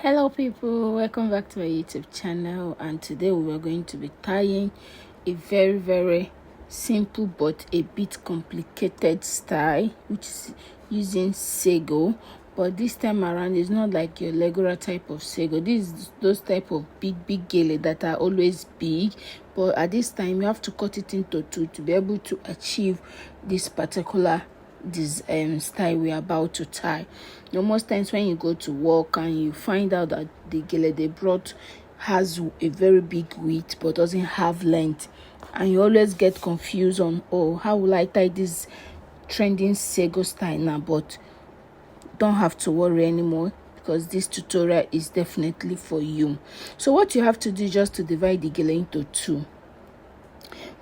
Hello people, welcome back to my YouTube channel, and today we are going to be tying a very simple but a bit complicated style, which is using sago. But this time around it's not like your regular type of sago. This is those type of big gele that are always big, but at this time you have to cut it into two to be able to achieve this particular style we're about to tie. Most times when you go to work and you find out that the gele they brought has a very big width but doesn't have length, and you always get confused on, oh, how will I tie this trending sago style now? But don't have to worry anymore, because this tutorial is definitely for you. So what you have to do is just to divide the gele into two,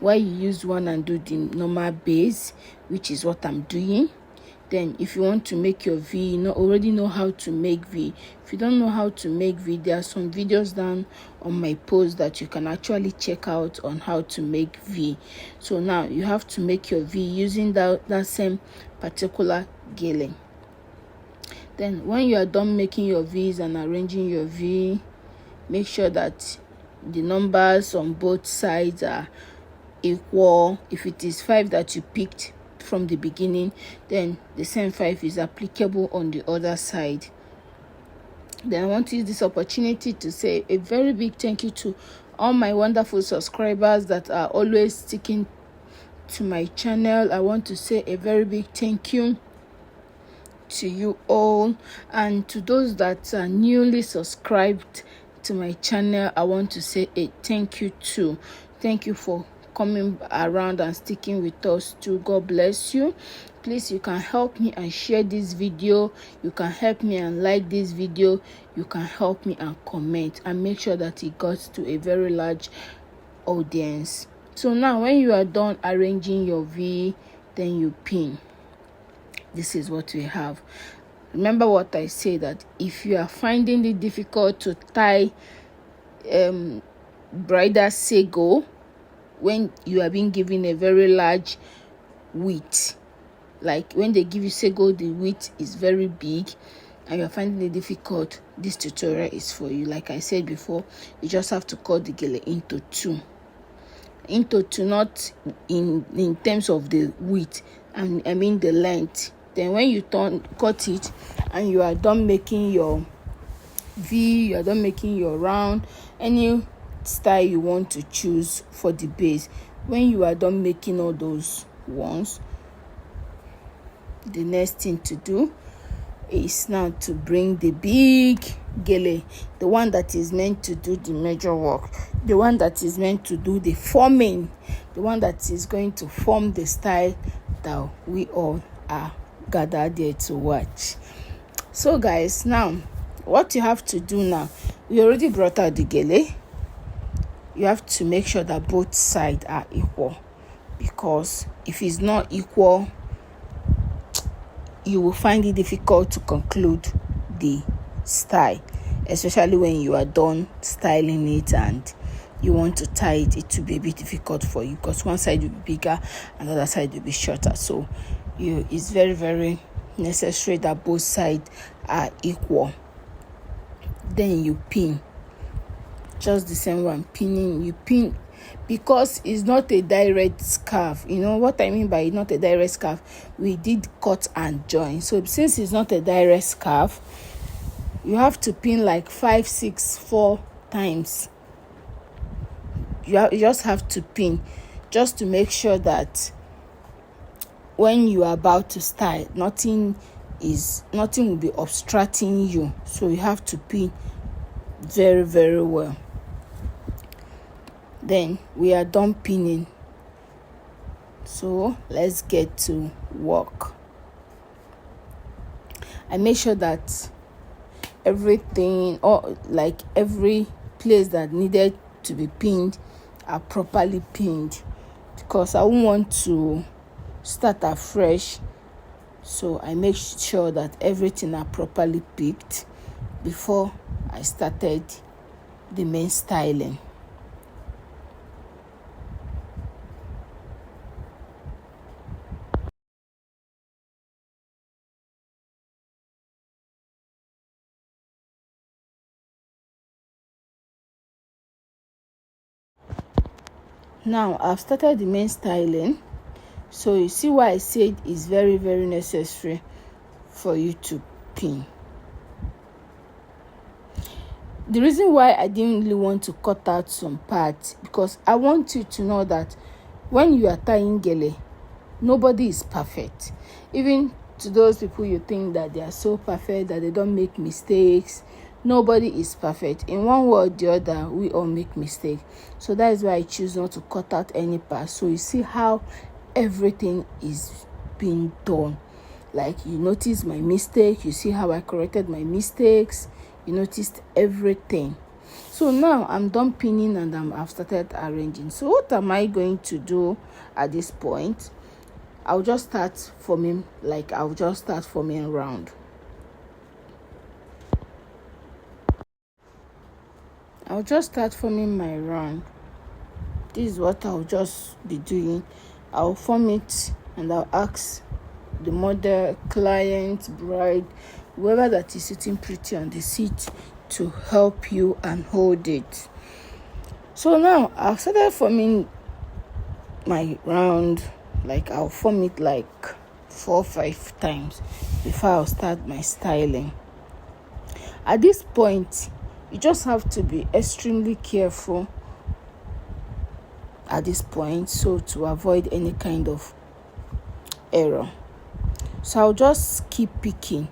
where you use one and do the normal base, which is what I'm doing. Then if you want to make your V, you already know how to make V. If you don't know how to make V, there are some videos down on my post that you can actually check out on how to make V. So now you have to make your V using that same particular gele. Then when you are done making your V's and arranging your V, make sure that the numbers on both sides are equal. If it is 5 that you picked from the beginning, then the same 5 is applicable on the other side. Then I want to use this opportunity to say a very big thank you to all my wonderful subscribers that are always sticking to my channel. I want to say a very big thank you to you all, and to those that are newly subscribed to my channel, I want to say a thank you too. Thank you for coming around and sticking with us too. God bless you. Please, you can help me and share this video. You can help me and like this video. You can help me and comment and make sure that it got to a very large audience. So now when you are done arranging your V, then you pin. This is what we have. Remember what I say, that if you are finding it difficult to tie bridal sago when you are being given a very large width, like when they give you sago the width is very big and you're finding it difficult, this tutorial is for you. Like I said before, you just have to cut the gele into two, not in terms of the width, and I mean the length. Then when you cut it and you are done making your V, you are done making your round, any style you want to choose for the base, when you are done making all those ones, the next thing to do is now to bring the big gele, the one that is meant to do the major work, the one that is meant to do the forming, the one that is going to form the style that we all are gathered there to watch. So guys, now what you have to do now, we already brought out the gele. You have to make sure that both sides are equal, because if it's not equal, you will find it difficult to conclude the style, especially when you are done styling it and you want to tie it. It will be a bit difficult for you, because one side will be bigger and the other side will be shorter. So it's very necessary that both sides are equal. Then you pin, just the same one pinning. You pin because it's not a direct scarf. You know what I mean by not a direct scarf? We did cut and join. So since it's not a direct scarf, you have to pin like 5, 6, 4 times. You just have to pin, just to make sure that when you are about to style, nothing will be obstructing you. So you have to pin very well. Then we are done pinning, so let's get to work. I make sure that everything, or like every place that needed to be pinned, are properly pinned, because I won't want to start afresh. So I make sure that everything are properly picked before I started the main styling. Now I've started the main styling. So you see why I said it's very, very necessary for you to pin. The reason why I didn't really want to cut out some parts, because I want you to know that when you are tying gele, nobody is perfect. Even to those people you think that they are so perfect that they don't make mistakes, nobody is perfect. In one way or the other, we all make mistakes. So that is why I choose not to cut out any part. So you see how everything is being done. Like, you notice my mistake, you see how I corrected my mistakes, you noticed everything. So now I'm done pinning and I've started arranging. So what am I going to do at this point? I'll just start forming round. I'll just start forming my round. This is what I'll just be doing. I'll form it and I'll ask the model, client, bride, whoever that is sitting pretty on the seat to help you and hold it. So now I've started forming my round. Like, I'll form it like 4 or 5 times before I'll start my styling. At this point, you just have to be extremely careful at this point, so to avoid any kind of error. So I'll just keep picking.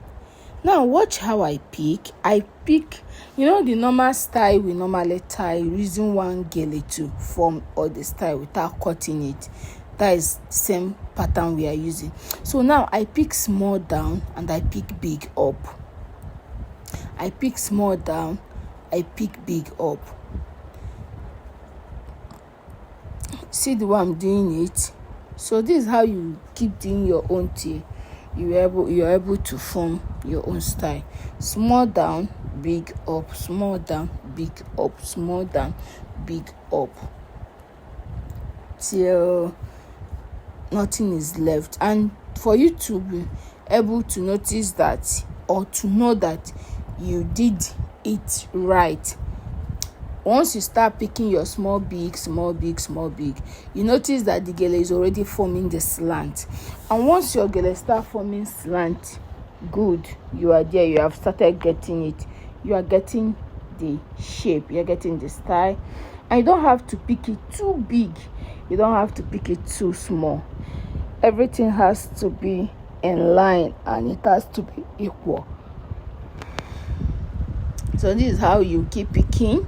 Now watch how I pick. I pick, the normal style we normally tie using one gele to form all the style without cutting it. That is the same pattern we are using. So now I pick small down and I pick big up. I pick small down, I pick big up. See the way I'm doing it? So this is how you keep doing your own thing. You're able to form your own style. Small down, big up, small down, big up, small down, big up, till nothing is left. And for you to be able to notice that, or to know that you did it right, once you start picking your small big, you notice that the gele is already forming the slant. And once your gele start forming slant, good, you are there. You have started getting it. You are getting the shape. You are getting the style. And you don't have to pick it too big. You don't have to pick it too small. Everything has to be in line and it has to be equal. So this is how you keep picking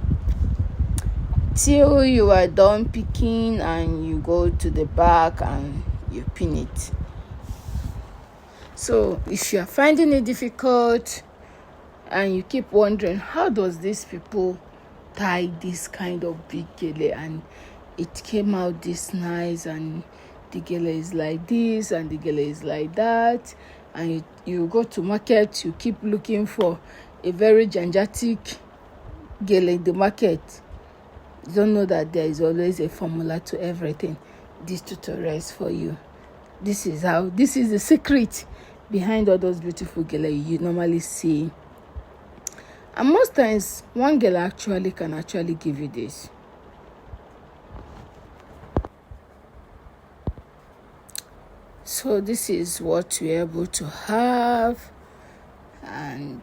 till you are done picking, and you go to the back and you pin it. So if you are finding it difficult and you keep wondering, how does these people tie this kind of big gele and it came out this nice, and the gele is like this and the gele is like that, and you go to market, you keep looking for a very gigantic gele in the market, you don't know that there is always a formula to everything. This tutorial is for you. This is the secret behind all those beautiful gele you normally see. And most times, one gele can give you this. So this is what you're able to have. And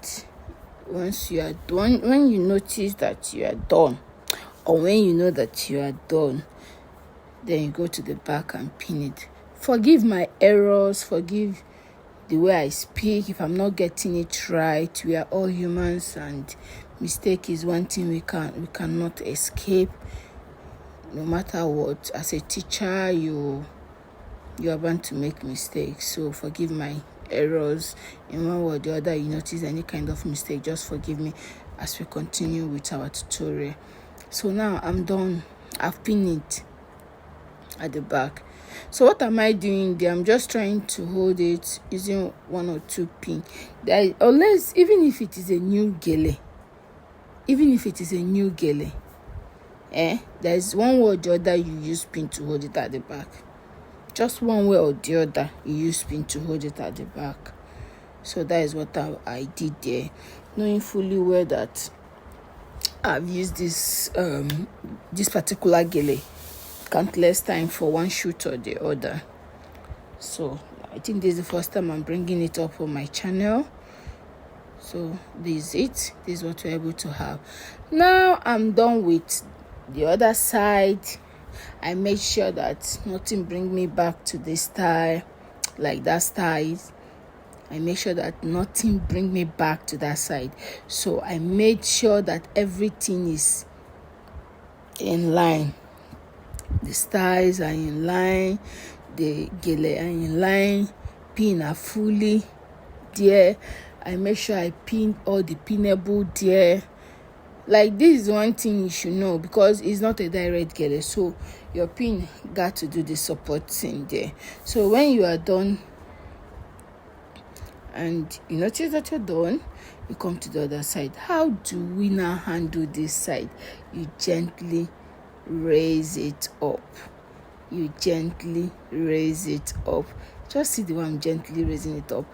once you are done, when you notice that you are done, or when you know that you are done, then you go to the back and pin it. Forgive my errors, forgive the way I speak if I'm not getting it right. We are all humans, and mistake is one thing we cannot escape. No matter what, as a teacher, you are bound to make mistakes. So forgive my errors. In one way or the other, you notice any kind of mistake, just forgive me as we continue with our tutorial. So now I'm done. I've pinned it at the back. So what am I doing there? I'm just trying to hold it using 1 or 2 pins. Unless, even if it is a new gele, there is one way or the other you use pin to hold it at the back. Just one way or the other you use pin to hold it at the back. So that is what I did there, knowing fully well that I've used this particular gele countless time for one shoot or the other. So I think this is the first time I'm bringing it up on my channel. So this is it. This is what we're able to have. Now I'm done with the other side. I made sure that nothing bring me back to this style, like that style. I made sure that nothing bring me back to that side. So I made sure that everything is in line. The styles are in line, the gele are in line, pin are fully there. I make sure I pin all the pinnable there. Like, this is one thing you should know, because it's not a direct gele, so your pin got to do the support thing there. So when you are done and you notice that you're done, you come to the other side. How do we now handle this side? You gently raise it up. You gently raise it up. Just see the way I'm gently raising it up.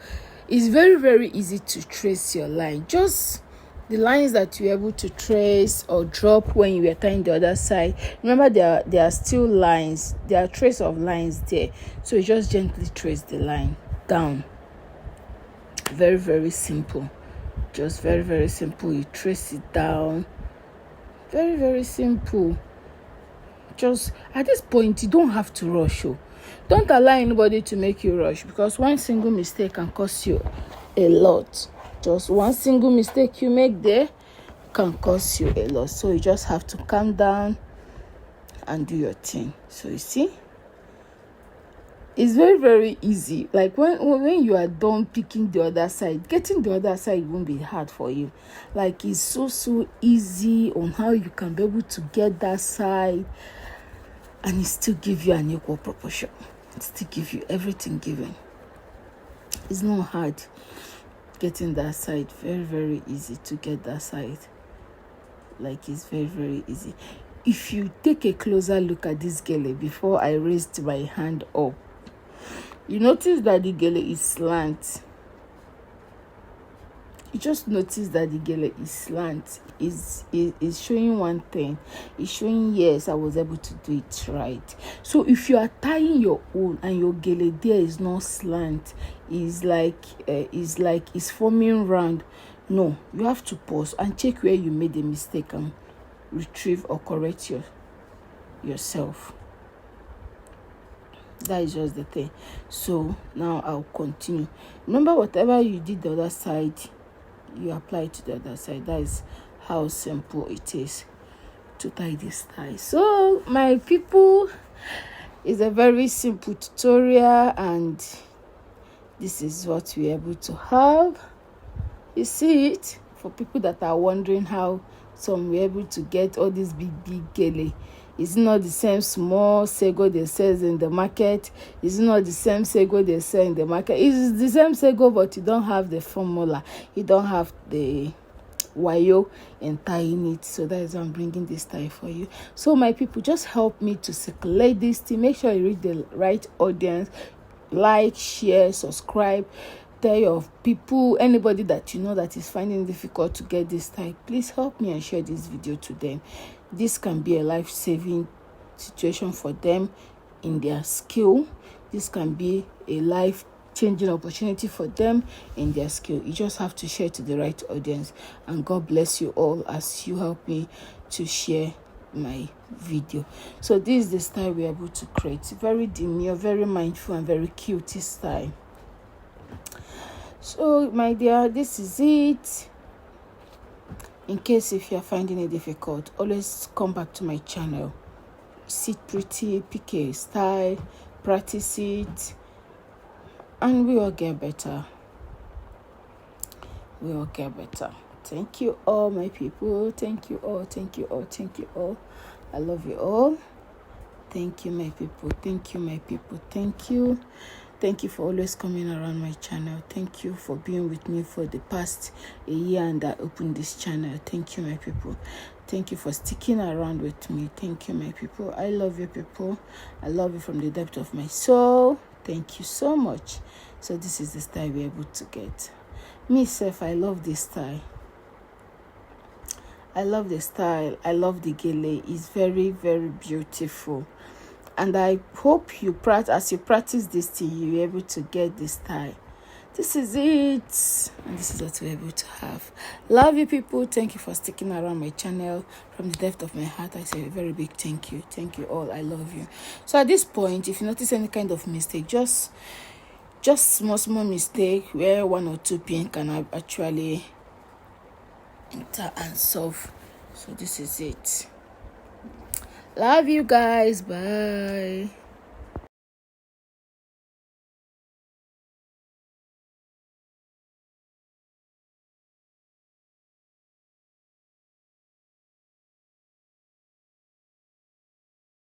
It's very, very easy to trace your line. Just the lines that you're able to trace or drop when you are tying the other side. Remember, there are still lines. There are trace of lines there. So you just gently trace the line down. Very, very simple. Just very, very simple. You trace it down. Very, very simple. Just at this point, you don't have to rush. Don't allow anybody to make you rush, because one single mistake can cost you a lot. Just one single mistake you make there can cost you a lot. So you just have to calm down and do your thing. So you see, it's very, very easy. Like when you are done picking the other side, getting the other side won't be hard for you. Like, it's so easy on how you can be able to get that side and it still give you an equal proportion. It still give you everything given. It's not hard getting that side. Very, very easy to get that side. Like, it's very, very easy. If you take a closer look at this gele before I raised my hand up, you notice that the gele is slant. You just notice that the gele is slant. Is showing one thing. It's showing, yes, I was able to do it right. So if you are tying your own and your gele there is not slant, it's forming round, no, you have to pause and check where you made a mistake and retrieve or correct yourself. That is just the thing. So now I'll continue. Remember, whatever you did the other side, you apply it to the other side. That is how simple it is to tie this tie. So my people, it's a very simple tutorial, and this is what we're able to have. You see it? For people that are wondering how some were able to get all these big gele. It's not the same small sago they sell in the market. It's not the same sago they sell in the market. It's the same sago, but you don't have the formula. You don't have the wayo in tying it. So that is why I'm bringing this tie for you. So my people, just help me to circulate this thing. Make sure you reach the right audience. Like, share, subscribe. Tell your people, anybody that you know that is finding it difficult to get this tie, please help me and share this video to them. This can be a life-saving situation for them in their skill. This can be a life-changing opportunity for them in their skill. You just have to share to the right audience. And God bless you all as you help me to share my video. So this is the style we're able to create. Very demure, very mindful, and very cute style. So my dear, this is it. In case if you're finding it difficult, always come back to my channel. Sit pretty, pick a style, practice it, and we all get better. We all get better. Thank you all, my people. Thank you all. Thank you all. Thank you all. I love you all. Thank you, my people. Thank you, my people. Thank you. Thank you for always coming around my channel. Thank you for being with me for the past a year and I opened this channel. Thank you, my people. Thank you for sticking around with me. Thank you, my people. I love you, people. I love you from the depth of my soul. Thank you so much. So this is the style we're able to get. Myself, I love this style. I love the style. I love the gele. It's very, very beautiful. and I hope you as you practice this thing, you're able to get this style. This is it, and this is what we're able to have. Love you people. Thank you for sticking around my channel. From the depth of my heart, I say a very big thank you. Thank you all. I love you. So at this point, if you notice any kind of mistake, just small mistake where 1 or 2 pin can actually enter and solve. So this is it. Love you guys. Bye.